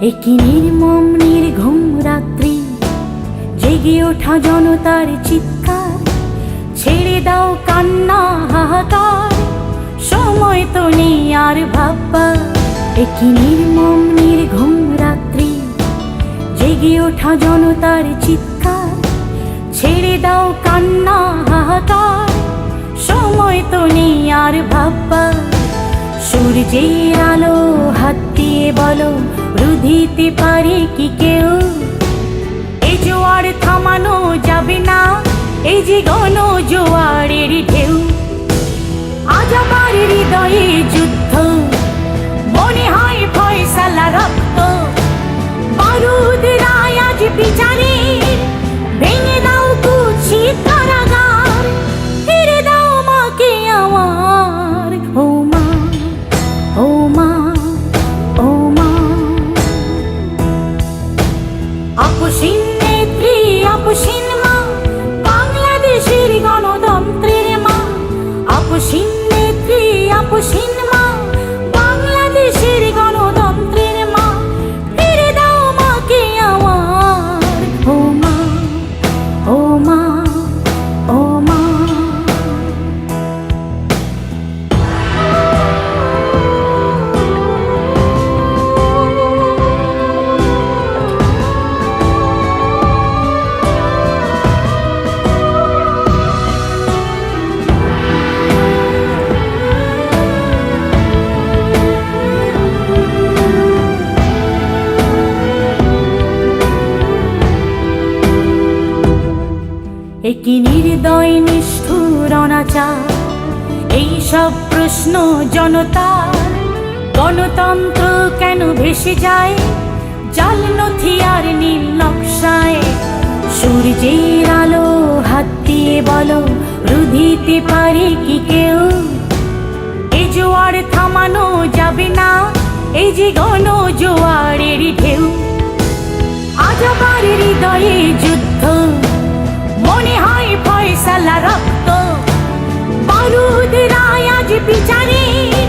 একি নির্মম নির্ঘুম রাত্রি, জেগে ওঠা জনতার চিৎকার, ছেড়ে দাও কান্না হাহাকার, সময় তো নেই আর ভাববার। একি নির্মম নির্ঘুম রাত্রি, জেগে ওঠা জনতার চিৎকার, ছেড়ে দাও কান্না হাহাকার, সময় তো নেই আর ভাববার। সূর্যের আলো হাত দিয়ে বলো, রুধিতে পারে কি কেউ? এই জোয়ার থামানো যাবে না, এই যে গণ জোয়ারের ঢেউ। আজ আমার হৃদয়ে যুদ্ধ, মনে হয় ফয়সালা রক্ত, বারুদ রায় আজ বিচারের, ভেঙে দাও কুৎসিত কারাগার, ফিরে দাও মাকে আমার। ও মা, ও মা, ও মা। আপসীন নেত্রী, আপসীন মা, বাংলাদেশের গণতন্ত্রের মা। আপসীন নেত্রী, আপসীন মা, বাংলাদেশের গণতন্ত্রের মা, ফিরে দাও মাকে আমার। ও মা, ও মা, ও মা। একি নির্দয় নিষ্ঠুর অনাচার, এই সব প্রশ্ন জনতার। গণতন্ত্র কেন ভেসে যায় জাল নথি আর নীল নকশায়? সূর্যের আলো হাত দিয়ে বলো, রুধিতে পারে কি কেউ? এই জোয়ার থামানো যাবে না, এই যে গণ জোয়ারের ঢেউ। আজ আমার হৃদয়ে যুদ্ধ, মনে হয় ফয়সালা রক্ত, বারুদ রায় আজ বিচারের,